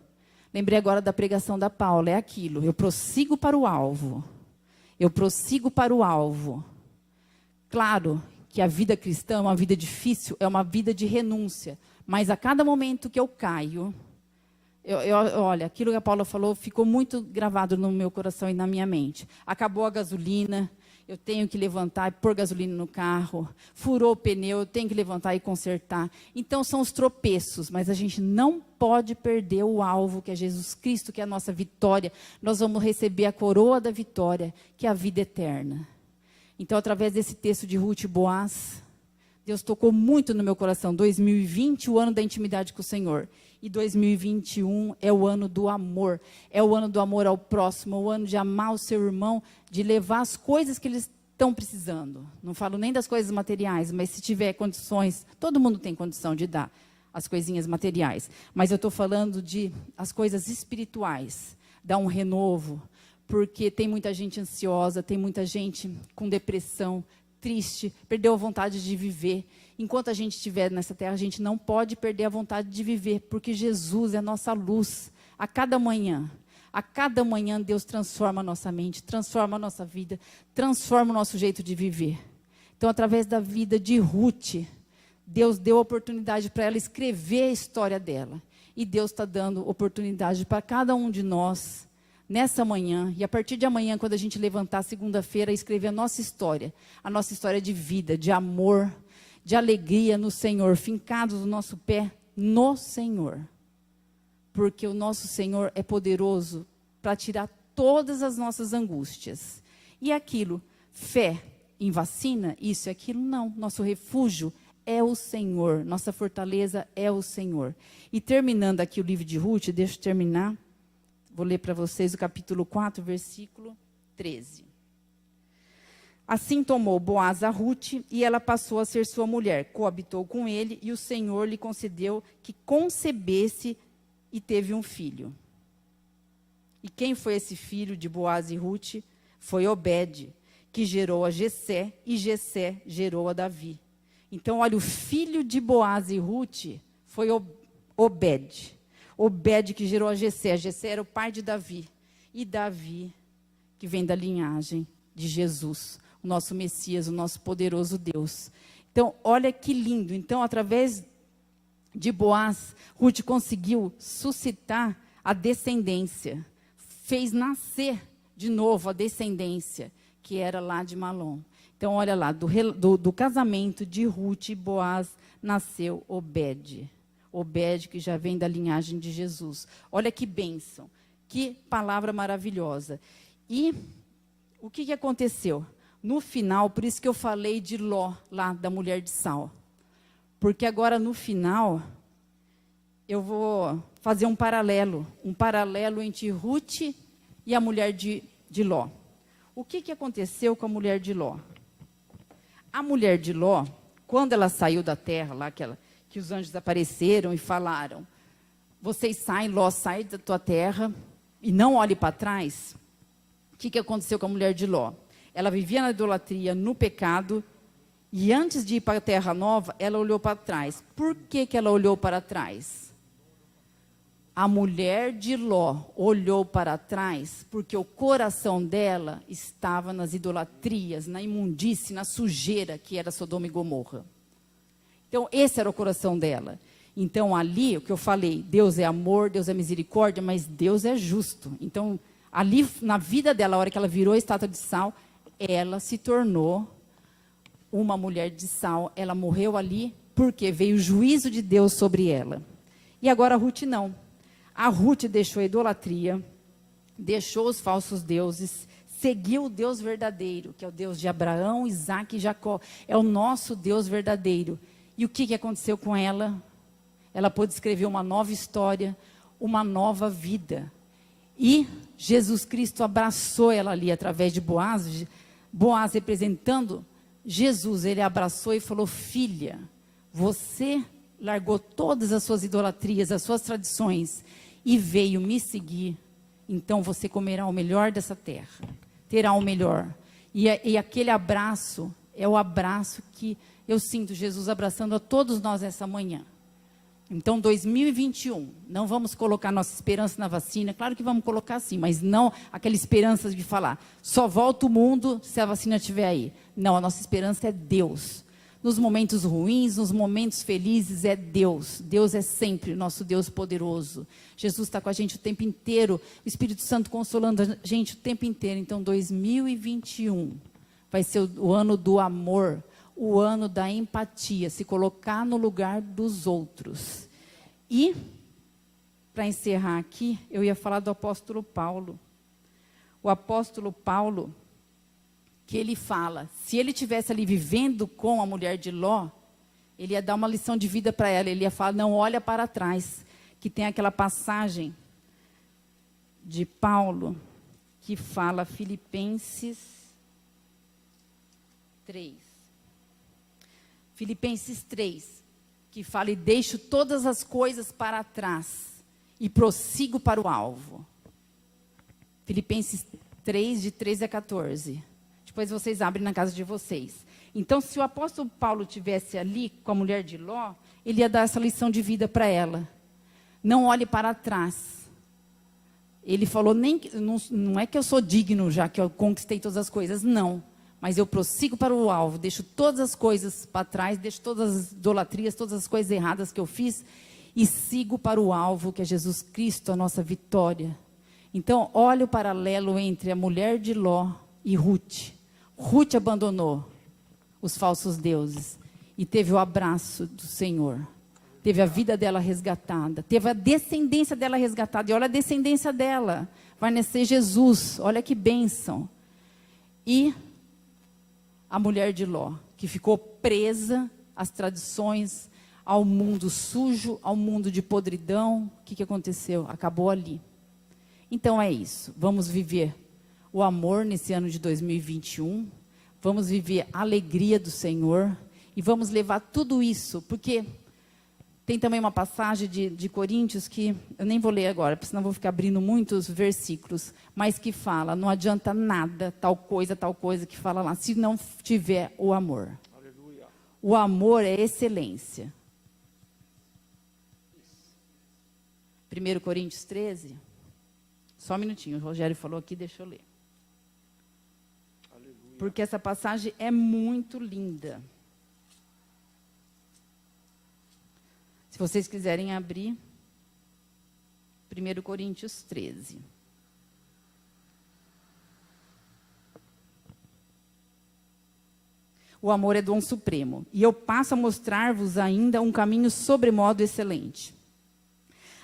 Lembrei agora da pregação da Paula, é aquilo. Eu prossigo para o alvo. Claro que a vida cristã é uma vida difícil, é uma vida de renúncia. Mas a cada momento que eu caio, olha, aquilo que a Paula falou ficou muito gravado no meu coração e na minha mente. Acabou a gasolina, eu tenho que levantar e pôr gasolina no carro. Furou o pneu, eu tenho que levantar e consertar. Então são os tropeços, mas a gente não pode perder o alvo, que é Jesus Cristo, que é a nossa vitória. Nós vamos receber a coroa da vitória, que é a vida eterna. Então, através desse texto de Ruth e Boaz, Deus tocou muito no meu coração. 2020, o ano da intimidade com o Senhor. E 2021 é o ano do amor. É o ano do amor ao próximo, o ano de amar o seu irmão, de levar as coisas que eles estão precisando. Não falo nem das coisas materiais, mas se tiver condições, todo mundo tem condição de dar as coisinhas materiais. Mas eu estou falando de as coisas espirituais. Dar um renovo, porque tem muita gente ansiosa, tem muita gente com depressão, triste, perdeu a vontade de viver. Enquanto a gente estiver nessa terra, a gente não pode perder a vontade de viver, porque Jesus é a nossa luz. A cada manhã Deus transforma a nossa mente, transforma a nossa vida, transforma o nosso jeito de viver. Então, através da vida de Ruth, Deus deu a oportunidade para ela escrever a história dela. E Deus está dando oportunidade para cada um de nós, nessa manhã, e a partir de amanhã, quando a gente levantar segunda-feira, escrever a nossa história de vida, de amor, de alegria no Senhor, fincados o nosso pé no Senhor. Porque o nosso Senhor é poderoso para tirar todas as nossas angústias. E aquilo, fé em vacina, isso e aquilo, não. Nosso refúgio é o Senhor, nossa fortaleza é o Senhor. E terminando aqui o livro de Ruth, deixa eu terminar. Vou ler para vocês o capítulo 4, versículo 13. Assim tomou Boaz a Ruth, e ela passou a ser sua mulher. Coabitou com ele, e o Senhor lhe concedeu que concebesse e teve um filho. E quem foi esse filho de Boaz e Ruth? Foi Obed, que gerou a Jessé, e Jessé gerou a Davi. Então, olha, o filho de Boaz e Ruth foi Obed. Obed que gerou a Jessé. Jessé era o pai de Davi. E Davi, que vem da linhagem de Jesus, o nosso Messias, o nosso poderoso Deus. Então, olha que lindo. Então, através de Boaz, Ruth conseguiu suscitar a descendência. Fez nascer de novo a descendência, que era lá de Malom. Então, olha lá, do casamento de Ruth e Boaz, nasceu Obed. Obed, que já vem da linhagem de Jesus. Olha que bênção, que palavra maravilhosa. E o que aconteceu? No final, por isso que eu falei de Ló, lá da mulher de Sal. Porque agora, no final, eu vou fazer um paralelo entre Ruth e a mulher de Ló. O que aconteceu com a mulher de Ló? A mulher de Ló, quando ela saiu da terra, lá que que os anjos apareceram e falaram: vocês saem, Ló, sai da tua terra e não olhe para trás. O que aconteceu com a mulher de Ló? Ela vivia na idolatria, no pecado, e antes de ir para a terra nova, ela olhou para trás. Por que ela olhou para trás? A mulher de Ló olhou para trás porque o coração dela estava nas idolatrias, na imundície, na sujeira que era Sodoma e Gomorra. Então, esse era o coração dela. Então, ali, o que eu falei, Deus é amor, Deus é misericórdia, mas Deus é justo. Então, ali, na vida dela, a hora que ela virou a estátua de sal, ela se tornou uma mulher de sal. Ela morreu ali porque veio o juízo de Deus sobre ela. E agora a Ruth não. A Ruth deixou a idolatria, deixou os falsos deuses, seguiu o Deus verdadeiro, que é o Deus de Abraão, Isaque e Jacó. É o nosso Deus verdadeiro. E o que aconteceu com ela? Ela pôde escrever uma nova história, uma nova vida. E Jesus Cristo abraçou ela ali através de Boaz. Boaz representando Jesus, ele abraçou e falou: filha, você largou todas as suas idolatrias, as suas tradições e veio me seguir, então você comerá o melhor dessa terra, terá o melhor. E aquele abraço é o abraço que eu sinto Jesus abraçando a todos nós essa manhã. Então, 2021, não vamos colocar nossa esperança na vacina, claro que vamos colocar sim, mas não aquela esperança de falar, só volta o mundo se a vacina estiver aí. Não, a nossa esperança é Deus. Nos momentos ruins, nos momentos felizes, é Deus. Deus é sempre o nosso Deus poderoso. Jesus está com a gente o tempo inteiro, o Espírito Santo consolando a gente o tempo inteiro. Então, 2021 vai ser o ano do amor, o ano da empatia, se colocar no lugar dos outros. E, para encerrar aqui, eu ia falar do apóstolo Paulo. O apóstolo Paulo, que ele fala, se ele estivesse ali vivendo com a mulher de Ló, ele ia dar uma lição de vida para ela, ele ia falar, não olha para trás, que tem aquela passagem de Paulo, que fala Filipenses 3. Filipenses 3, que fala, e deixo todas as coisas para trás, e prossigo para o alvo. Filipenses 3, de 13 a 14. Depois vocês abrem na casa de vocês. Então, se o apóstolo Paulo estivesse ali com a mulher de Ló, ele ia dar essa lição de vida para ela. Não olhe para trás. Ele falou, não é que eu sou digno já, que eu conquistei todas as coisas, não. Mas eu prossigo para o alvo, deixo todas as coisas para trás, deixo todas as idolatrias, todas as coisas erradas que eu fiz, e sigo para o alvo, que é Jesus Cristo, a nossa vitória. Então, olha o paralelo entre a mulher de Ló e Ruth. Ruth abandonou os falsos deuses e teve o abraço do Senhor. Teve a vida dela resgatada, teve a descendência dela resgatada. E olha a descendência dela, vai nascer Jesus, olha que bênção. E a mulher de Ló, que ficou presa às tradições, ao mundo sujo, ao mundo de podridão. O que aconteceu? Acabou ali. Então é isso, vamos viver o amor nesse ano de 2021, vamos viver a alegria do Senhor e vamos levar tudo isso, porque tem também uma passagem de Coríntios que eu nem vou ler agora, porque senão vou ficar abrindo muitos versículos, mas que fala, não adianta nada, tal coisa que fala lá, se não tiver o amor. Aleluia. O amor é excelência. 1 Coríntios 13, só um minutinho, o Rogério falou aqui, deixa eu ler. Porque essa passagem é muito linda. Se vocês quiserem abrir, 1 Coríntios 13. O amor é dom supremo, e eu passo a mostrar-vos ainda um caminho sobremodo excelente.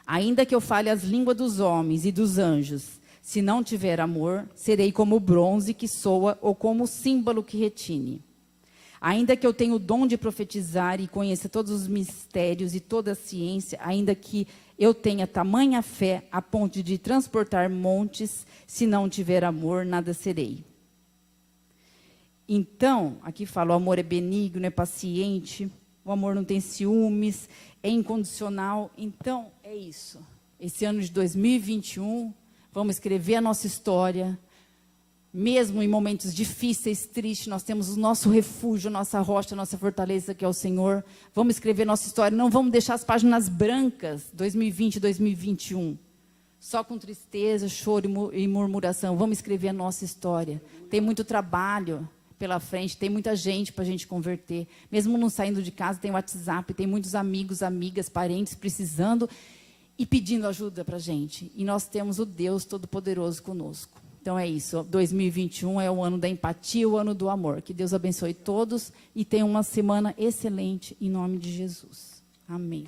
Ainda que eu fale as línguas dos homens e dos anjos, se não tiver amor, serei como o bronze que soa ou como o símbolo que retine. Ainda que eu tenha o dom de profetizar e conheça todos os mistérios e toda a ciência, ainda que eu tenha tamanha fé a ponto de transportar montes, se não tiver amor, nada serei. Então, aqui fala, o amor é benigno, é paciente, o amor não tem ciúmes, é incondicional. Então, é isso. Esse ano de 2021, vamos escrever a nossa história. Mesmo em momentos difíceis, tristes, nós temos o nosso refúgio, nossa rocha, nossa fortaleza, que é o Senhor. Vamos escrever nossa história, não vamos deixar as páginas brancas, 2020, 2021. Só com tristeza, choro e murmuração. Vamos escrever a nossa história. Tem muito trabalho pela frente, tem muita gente para a gente converter. Mesmo não saindo de casa, tem WhatsApp, tem muitos amigos, amigas, parentes precisando e pedindo ajuda para a gente. E nós temos o Deus Todo-Poderoso conosco. Então é isso, 2021 é o ano da empatia, o ano do amor. Que Deus abençoe todos e tenha uma semana excelente em nome de Jesus. Amém.